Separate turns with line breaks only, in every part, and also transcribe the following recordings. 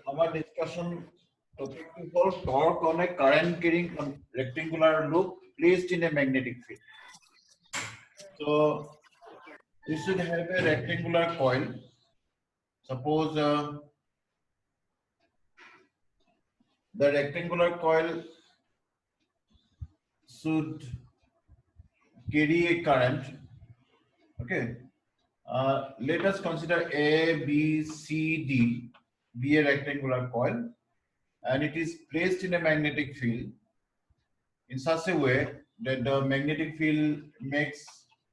Our discussion topic is called torque on a current carrying rectangular loop placed in a magnetic field. So we should have a rectangular coil. Suppose the rectangular coil should carry a current. Okay. Let us consider A, B, C, D be a rectangular coil, and it is placed in a magnetic field in such a way that the magnetic field makes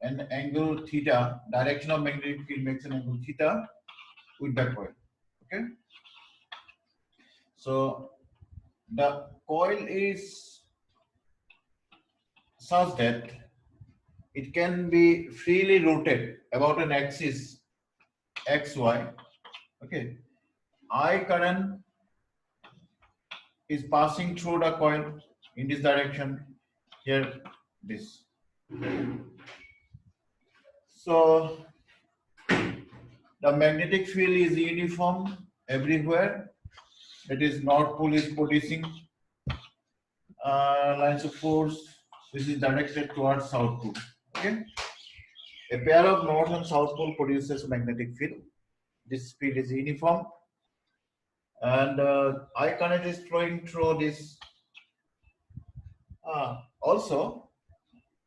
an angle theta, direction of magnetic field makes an angle theta with the coil. Okay. So the coil is such that it can be freely rotated about an axis xy. Okay. I current is passing through the coil in this direction. Here, this. So the magnetic field is uniform everywhere. That is, North Pole is producing lines of force which is directed towards South Pole. Okay, a pair of North and South Pole produces magnetic field. This field is uniform, and I current is flowing through this. Also,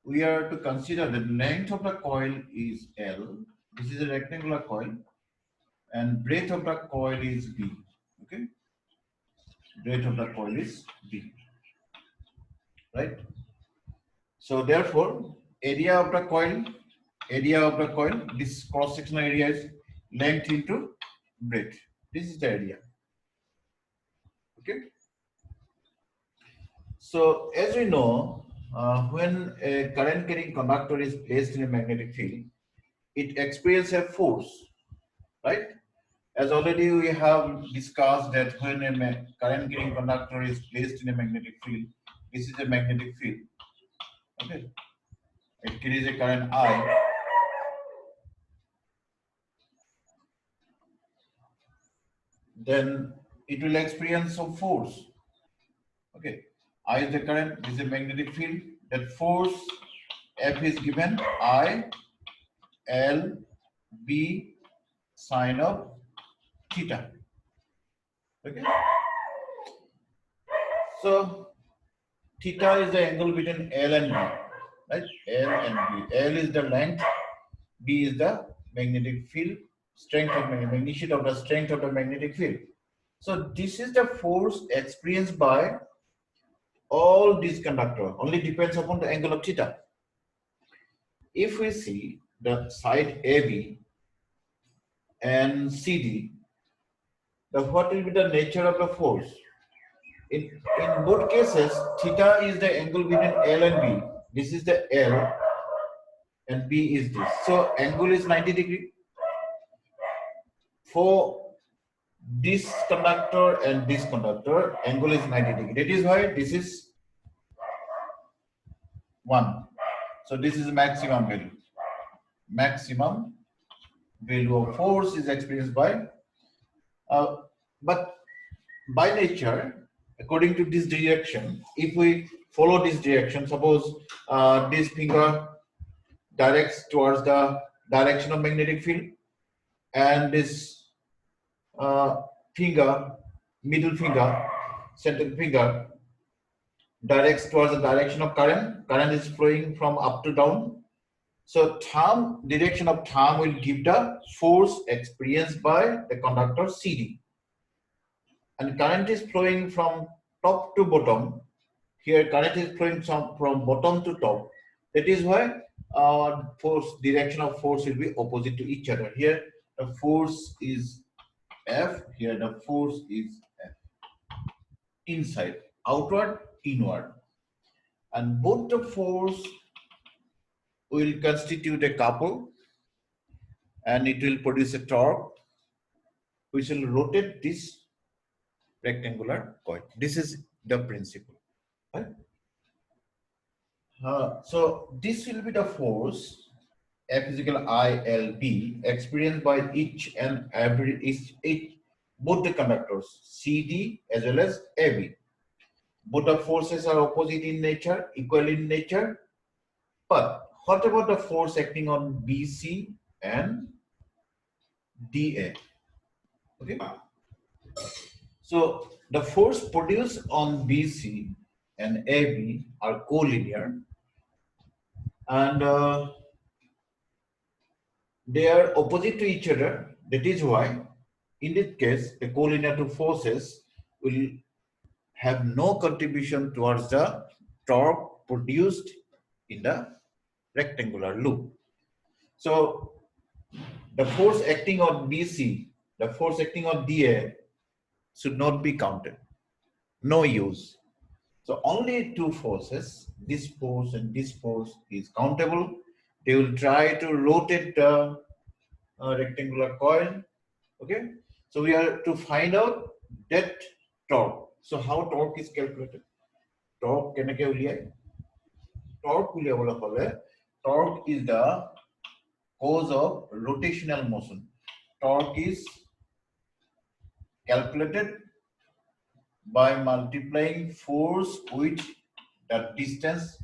we are to consider the length of the coil is L. This is a rectangular coil, and breadth of the coil is B. Okay, breadth of the coil is B. Right. So therefore, area of the coil, this cross-sectional area is length into breadth. This is the area. Okay. So as we know, when a current carrying conductor is placed in a magnetic field, it experiences a force, right? As already we have discussed that when a current carrying conductor is placed in a magnetic field, this is a magnetic field. Okay. It carries a current I. Then it will experience some force. Okay, I is the current, this is a magnetic field. That force F is given I L B sine of theta. Okay, so theta is the angle between L and B, right? L and B. L is the length, B is the magnetic field, strength of magnitude of the strength of the magnetic field. So this is the force experienced by all these conductor, only depends upon the angle of theta. If we see the side AB and CD, what will be the nature of the force? In both cases, theta is the angle between L and B. This is the L and B is this. So angle is 90 degree. For this conductor and this conductor, angle is 90 degree. That is why this is 1. So this is maximum value. Maximum value of force is experienced by, but by nature, according to this direction, if we follow this direction, suppose this finger directs towards the direction of magnetic field, and this finger, middle finger, center finger directs towards the direction of current. Current is flowing from up to down. So thumb, direction of thumb will give the force experienced by the conductor CD. And current is flowing from top to bottom. Here current is flowing from bottom to top. That is why force, direction of force will be opposite to each other. Here the force is F, here the force is F. Inside, outward, inward. And both the force will constitute a couple, and it will produce a torque which will rotate this rectangular coil. This is the principle. Right? So this will be the force F is equal to ILB experienced by each and every both the conductors CD as well as AB. Both the forces are opposite in nature, equal in nature. But what about the force acting on BC and DA? Okay. So the force produced on BC and AB are collinear, and they are opposite to each other. That is why, in this case, the collinear two forces will have no contribution towards the torque produced in the rectangular loop. So the force acting on BC, the force acting on DA should not be counted. No use. So only two forces, this force and this force, is countable. They will try to rotate the rectangular coil. Okay. So we are to find out that torque. So how torque is calculated? Torque keneke uliai? Torque uliabole hole, torque is the cause of rotational motion. Torque is calculated by multiplying force with the distance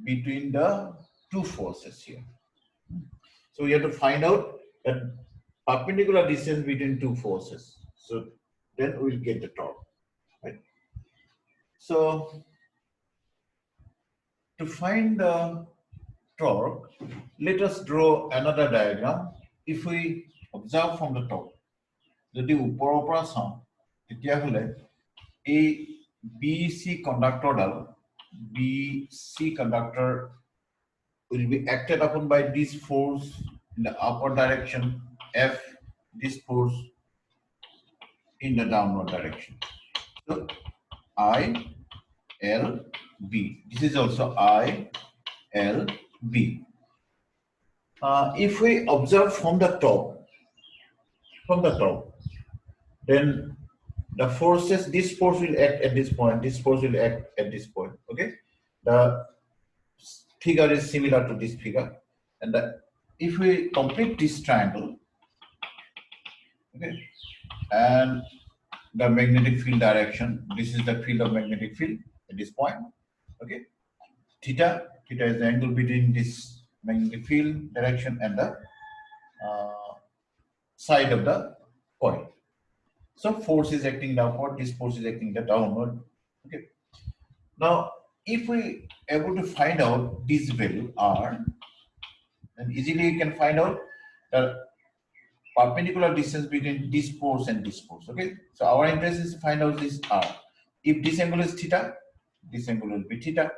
between the two forces here. So we have to find out the perpendicular distance between two forces. So then we'll get the torque. Right? So to find the torque, let us draw another diagram. If we observe from the top, যদি ওপৰৰ পৰা চাওঁ তেতিয়াহ'লে এই BC conductor will be acted upon by this force in the upward direction, F, this force in the downward direction. So I L B. This is also I L B. If we observe from the top, then the forces, this force will act at this point, this force will act at this point. Okay, the figure is similar to this figure, and if we complete this triangle, okay, and the magnetic field direction, this is the field of magnetic field at this point. Okay, theta is the angle between this magnetic field direction and the side of the coil. So force is acting downward, this force is acting downward. Okay. Now, if we able to find out this value R, then easily you can find out the perpendicular distance between this force and this force. Okay. So our interest is to find out this R. If this angle is theta, this angle will be theta.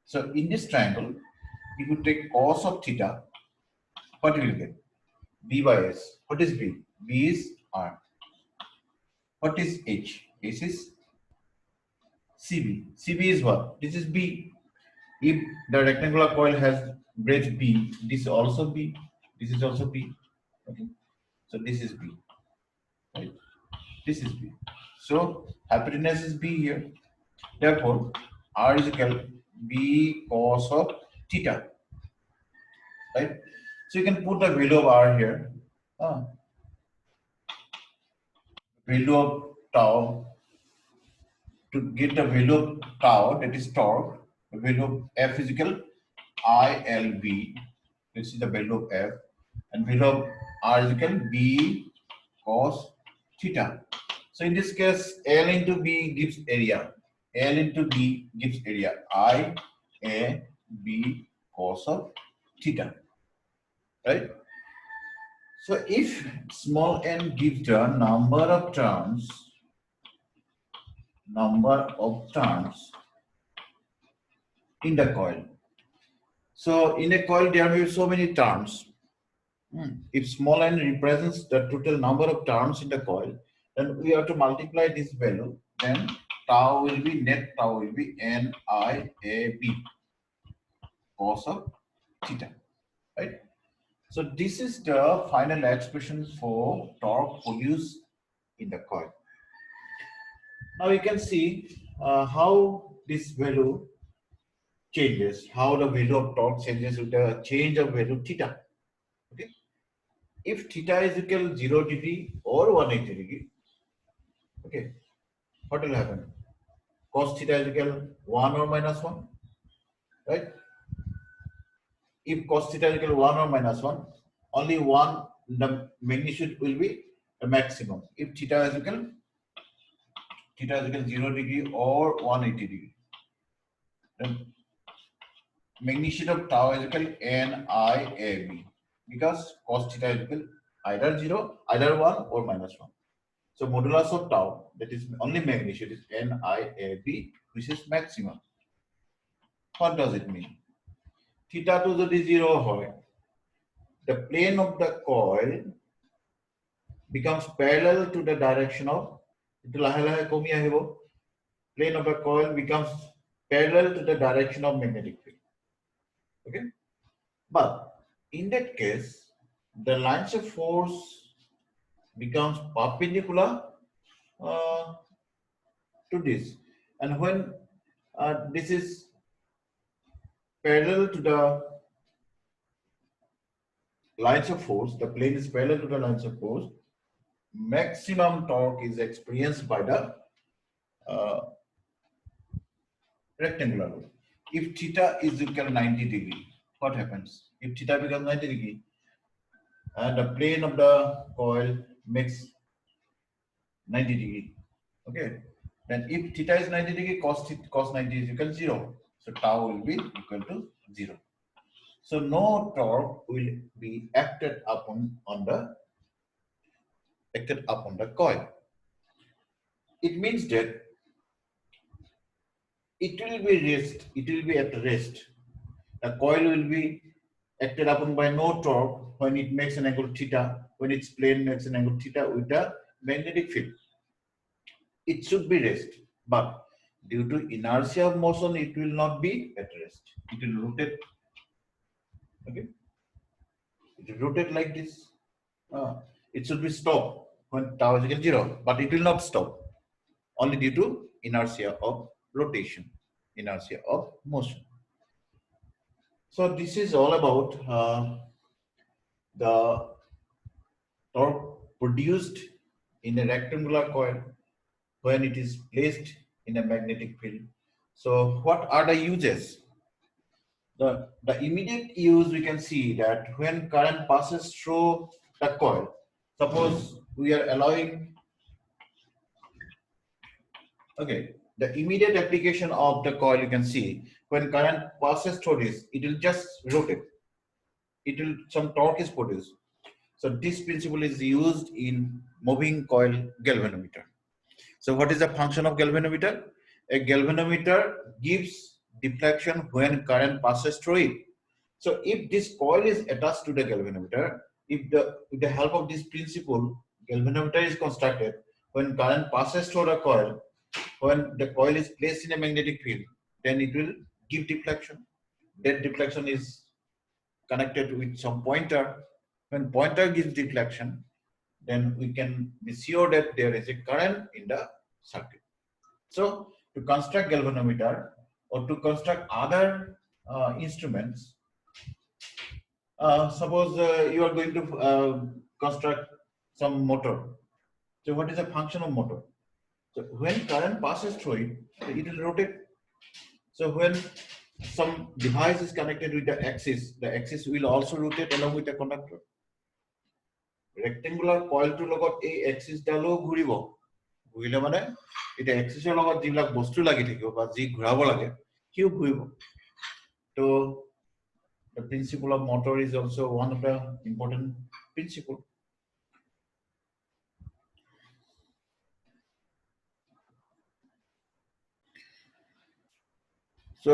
So in this triangle, if you take cos of theta, what will you get? B by S. What is B? B is R. What is H? H is CB. CB is what? This is B. If the rectangular coil has breadth B, this is also B. This is also B. Okay. So this is B. Right? This is B. So hypotenuse is B here. Therefore, R is equal to B cos of theta. Right? So you can put the value of R here. Value of tau. To get the value of tau, that is torque, the value of F is equal ILB. This is the value of F, and value of R is equal B cos theta. So in this case, L into B gives area. L into B gives area. I A B cos of theta. Right? So if small n gives the number of turns in the coil. So in a coil there will be so many turns. If small n represents the total number of turns in the coil, then we have to multiply this value. Then tau will be NIAB cos of theta. Right? So this is the final expression for torque produced in the coil. Now you can see how this value changes, how the value of torque changes with the change of value theta. Okay. If theta is equal 0 degree or 180 degree, okay, what will happen? Cos theta is equal 1 or minus 1, right? If cos theta is equal 1 or minus 1, only one, the magnitude will be the maximum. If theta is equal 0 degree or 180 degree, then magnitude of tau is equal NIAB, because cos theta is equal either 0, either 1 or minus 1. So modulus of tau, that is only magnitude, is NIAB, which is maximum. What does it mean? Theta to the 0 hoy, the plane of the coil becomes parallel to the direction of, plane of the coil becomes parallel to the direction of magnetic field. Okay, but in that case, the lines of force becomes perpendicular to this, and when this is parallel to the lines of force, the plane is parallel to the lines of force, maximum torque is experienced by the rectangular loop. If theta is equal to 90 degree, what happens? If theta becomes 90 degree and the plane of the coil makes 90 degree, okay, then if theta is 90 degree, cos 90 is equal to 0. So tau will be equal to 0. So no torque will be acted upon the coil. It means that it will be at rest. The coil will be acted upon by no torque when it makes an angle theta, when its plane makes an angle theta with the magnetic field. It should be rest, but due to inertia of motion, it will not be at rest. It will rotate. Okay, it will rotate like this. It should be stopped when tau is equal to 0, but it will not stop, only due to inertia of rotation, inertia of motion. So this is all about the torque produced in a rectangular coil when it is placed in a magnetic field. So what are the uses? The immediate use, we can see that when current passes through the coil, suppose we are allowing, okay, the immediate application of the coil, you can see when current passes through this, it will just rotate. It will, some torque is produced. So this principle is used in moving coil galvanometer. So what is the function of galvanometer? A galvanometer gives deflection when current passes through it. So if this coil is attached to the galvanometer, with the help of this principle, galvanometer is constructed. When current passes through the coil, when the coil is placed in a magnetic field, then it will give deflection. That deflection is connected with some pointer. When pointer gives deflection, then we can be sure that there is a current in the circuit. So to construct galvanometer or to construct other instruments, suppose you are going to construct some motor. So what is the function of motor? So when current passes through it, it will rotate. So when some device is connected with the axis will also rotate along with the conductor. Rectangular coil to logot a axis dalo ঘুৰিব ঘুৰিলে মানে এটা এক্সিসৰ লগত যিবিলাক বস্তু লাগি থাকিব বা যি ঘূৰাব লাগে কিও ঘূৰিব তো the principle of motor is also one of the important principle. So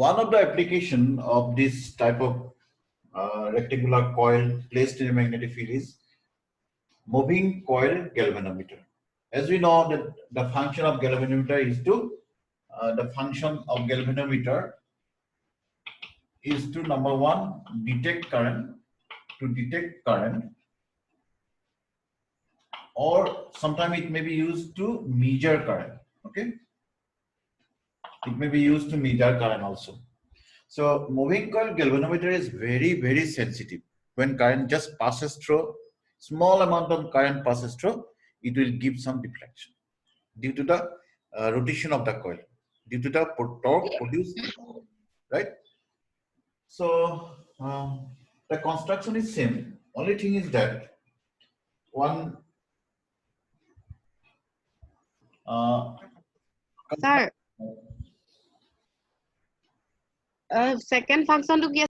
one of the application of this type of rectangular coil placed in a magnetic field is moving coil galvanometer. As we know that the function of galvanometer is to number one, detect current, or sometimes it may be used to measure current. Okay, It may be used to measure current also. So moving coil galvanometer is very, very sensitive. When current just passes through, small amount of current passes through, it will give some deflection due to the rotation of the coil, due to the torque produced, right? So the construction is same. Only thing is that one
Sir, second function to get.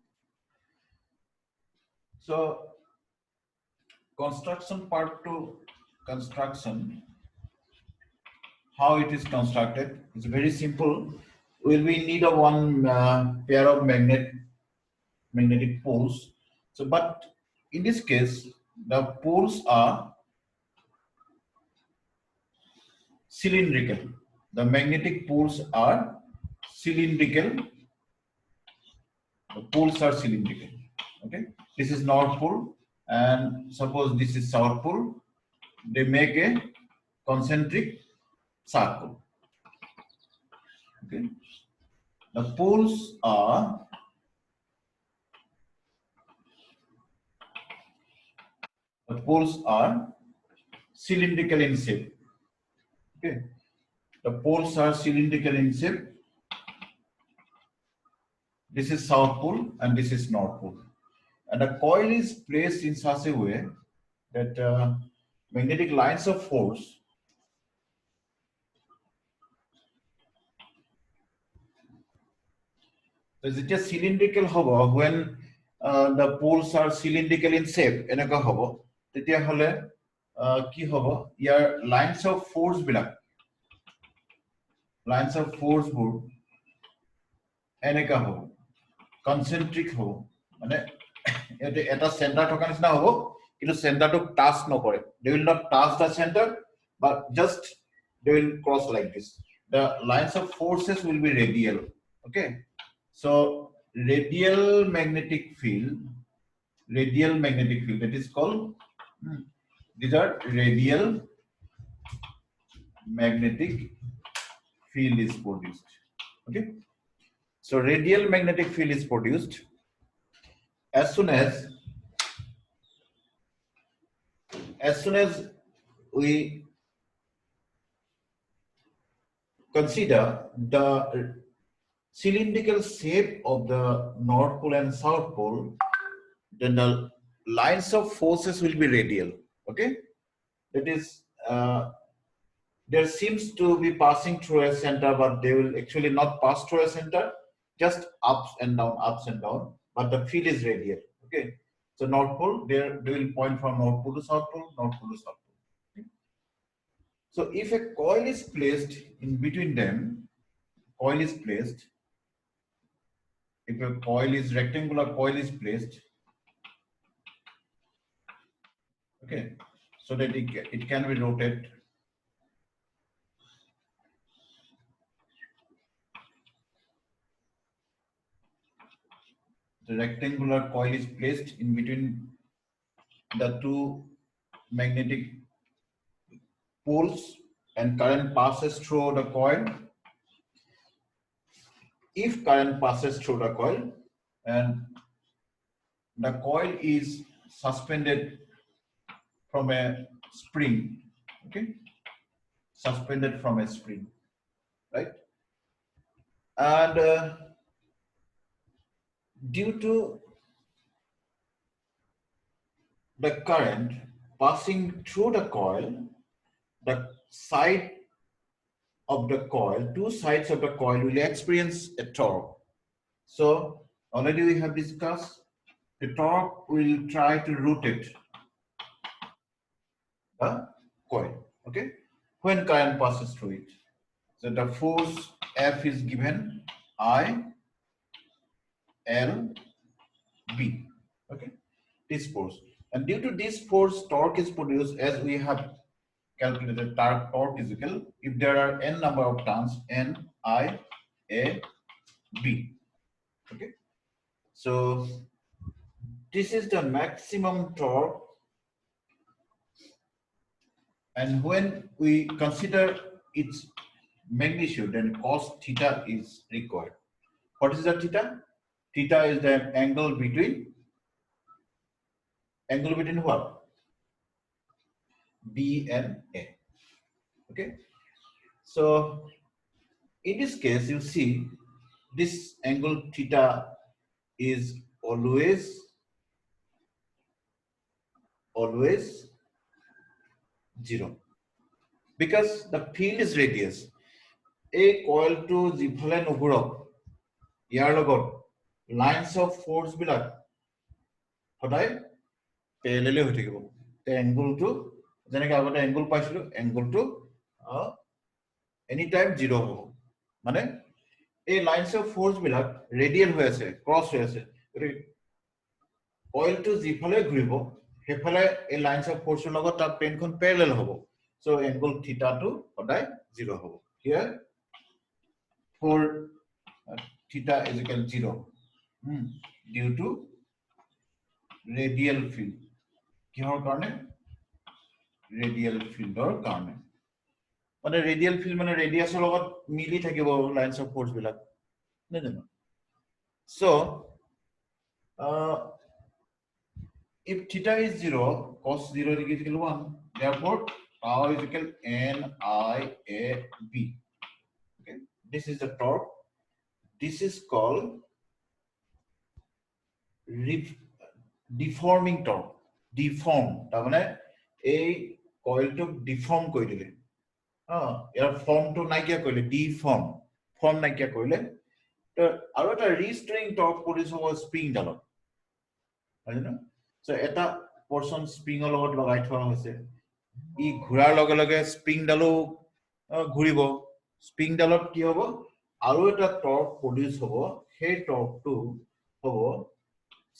so construction part to construction, how it is constructed, it's very simple. We need a one pair of magnetic poles. So, but in this case, the poles are cylindrical. The magnetic poles are cylindrical. The poles are cylindrical. Okay, this is North Pole, and suppose this is South Pole. They make a concentric circle. Okay, the poles are cylindrical in shape. Okay, the poles are cylindrical in shape. This is South Pole and this is North Pole. And the coil is placed in such a way that magnetic lines of force is it a cylindrical hover when the poles are cylindrical in shape, enaka hover, tetia hole ki hover, your lines of force board enaka hover, concentric hover. At a center থকা নিচিনা হ'ব কিন্তু চেণ্টাৰটো touch নকৰে they will not touch the center but just they will cross like this. The lines of forces will be radial. Okay, so radial magnetic field that is called these are radial magnetic field is produced. Okay, so radial magnetic field is produced as soon as we consider the cylindrical shape of the North Pole and South Pole, then the lines of forces will be radial. Okay, that is there seems to be passing through a center, but they will actually not pass through a center, just ups and down, but the field is radial. Okay, so North Pole, they will point from North Pole to South Pole, North Pole to South Pole. Okay? So if a coil is placed in between them, if a rectangular coil is placed, okay, so that it can be rotated. The rectangular coil is placed in between the two magnetic poles and current passes through the coil. If current passes through the coil and the coil is suspended from a spring, okay, suspended from a spring, right, and due to the current passing through the coil, the side of the coil, two sides of the coil will experience a torque. So already we have discussed the torque will try to rotate the coil, okay, when current passes through it. So the force F is given I-L-B, okay, this force. And due to this force, torque is produced as we have calculated. Torque is equal, if there are n number of turns, N-I-A-B. Okay, so this is the maximum torque, and when we consider its magnitude, then cos theta is required. What is the theta? Theta is the angle between what? B and A. Okay. So in this case, you see this angle theta is always 0 because the field is radius. A coil to jifale nugurok ইয়াৰ লগত lines of force বিলাক সদায় parallel হৈ থাকিব তে angle to যেনেকৈ আগতে angle পাইছিলো angle to any time 0 হ'ব মানে এই lines of force black radial হৈ আছে cross হৈ আছে coil to jifale ঘূৰিব হেফালে এই lines of force লগত তাৰ প্লেনখন parallel হ'ব so angle theta to সদায় 0 হ'ব here for theta is equal to 0 due to radial field. কিহৰ কাৰণে? Radial field or কাৰণে. মানে radial field মানে radius ৰ লগত মিলি থাকিব lines of force বিলাক. নে জানো? So, if theta is 0, cos 0 is equal to 1. Therefore, tau is equal to NIAB. Okay, this is the torque. This is called deforming torque. Deform. তাৰ মানে এই কইলটোক ডিফৰ্ম কৰি দিলে ইয়াৰ ফৰ্মটো নাইকিয়া কৰিলে ডিফৰ্ম ফৰ্ম নাইকিয়া কৰিলে তো আৰু এটা ৰিষ্টৰিং টৰ্ক প্ৰডিউচ হ'ব স্প্ৰিংডালত হয় না সো এটা পৰ্চন স্প্ৰিংৰ লগত লগাই থোৱা হৈছে ই ঘূৰাৰ লগে লগে স্প্ৰিংডালো ঘূৰিব স্প্ৰিংডালত কি হ'ব আৰু এটা টৰ্ক প্ৰডিউচ হ'ব সেই টৰ্কটো হ'ব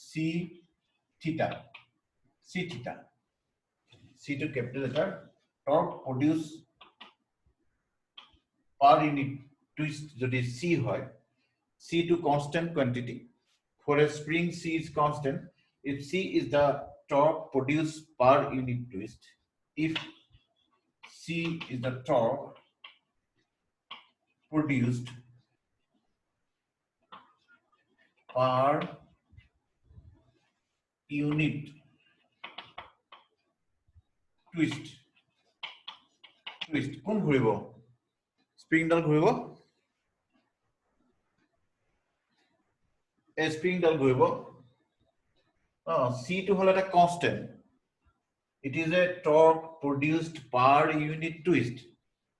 c theta c to capital letter torque produce per unit twist jodi c hoy c to constant quantity for a spring c is constant if c is the torque produced per unit twist if c is the torque produced per unit twist কোন ঘূৰিব Springdale ঘূৰিব এ Springdale ঘূৰিব c to হল এটা constant it is a torque produced per unit twist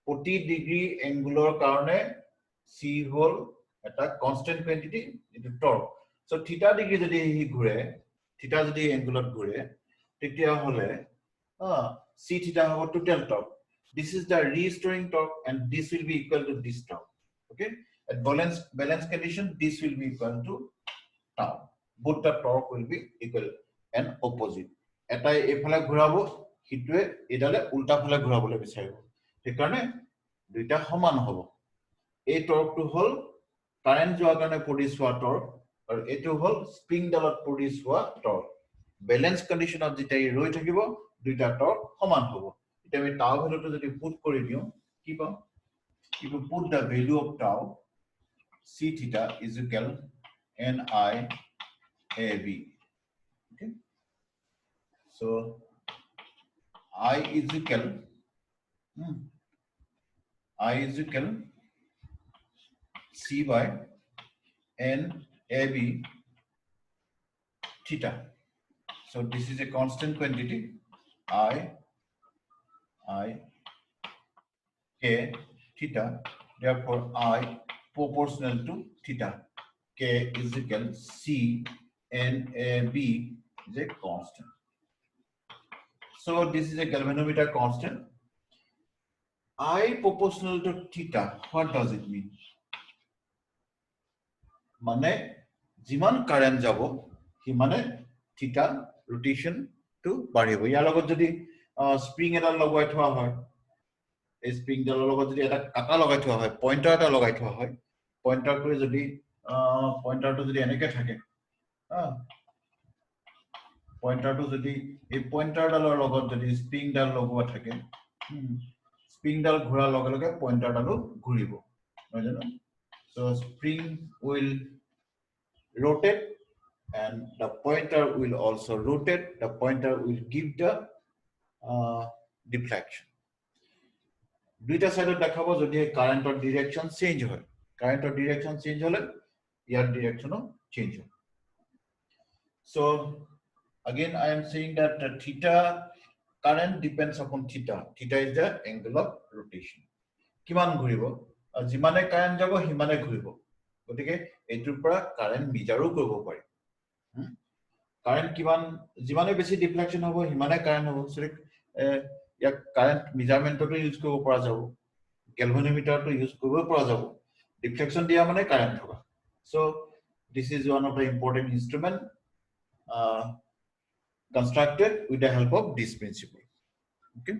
প্রতি degree এংগুলৰ কাৰণে c হল এটা কনস্ট্যান্ট কোয়ান্টিটি এটা টর্ক সো থিটা ডিগ্ৰী যদি হি ঘূৰে থিটা যদি এংগুলত ঘূৰে তেতিয়া হলে c theta have total torque. This is the restoring torque and this will be equal to this torque. Okay, at balance condition this will be equal to tau. Both the torque will be equal and opposite. এটাই এফালে ঘূৰাব হিটুৱে এডালে উল্টা ফালে ঘূৰাবলৈ বিচাৰিব সেইকাৰণে দুইটা সমান হ'ব এই টৰ্কটো হল কারেন্ট যোৱাৰ কাৰণে প্ৰডিউচ হোৱা টৰ্ক আৰু এটো হল স্প্ৰিংডালত প্ৰডিউচ হোৱা টৰ্ক ব্যালেন্স কন্ডিশনত যেতিয়া ৰৈ থাকিব দুইটা টর্ক সমান হ'ব এটা আমি টাউ ভ্যালুটো যদি পুট কৰি দিও কি পাম if you put the value of tau c theta is equal NIAB okay so I is equal c by NAB theta so this is a constant quantity I k theta therefore I proportional to theta k is equal c NAB is a constant so this is a galvanometer constant I proportional to theta what does it mean মানে যিমান current যাব হিমানে theta rotation two বাঢ়িব ইয়াৰ লগত যদি spring এটা লগাই থোৱা হয় এই স্প্ৰিং ডালৰ লগত যদি এটা কাটা লগাই থোৱা হয় পইন্টাৰ এটা লগাই থোৱা হয় পইন্টাৰটো যদি এনেকে থাকে পইন্টাৰটো যদি এই পইন্টাৰ ডালৰ লগত যদি স্প্ৰিং ডাল লগোৱা থাকে স্প্ৰিংডাল ঘূৰাৰ লগে লগে পইণ্টাৰডালো ঘূৰিব নহয় জানো so spring will rotate and the pointer will also rotate the pointer will give the deflection দুইটা সাইডত দেখাবো যদি কারেন্টৰ ডাইরেকশন চেঞ্জ হয় কারেন্টৰ ডাইরেকশন চেঞ্জ হলে ইয়াৰ ডাইরেকশনও চেঞ্জ হয় so again I am saying that theta current depends upon theta theta is the angle of rotation কিমান ঘূৰিব যিমানে current যাব হিমানে ঘূৰিব গতিকে এটোৰ পৰা কারেন্ট মিজাৰো কৰিব পাৰি কারেন্ট কিমান যিমানে বেছি ডিফ্লেকশন হ'ব হিমানে কারেন্ট হ'ব সৰি या current measurement to use কৰিব পৰা যাব galvanometer to use কৰিব পৰা যাব deflection দিয়া মানে current হ'ব so this is one of the important instrument constructed with the help of this principle okay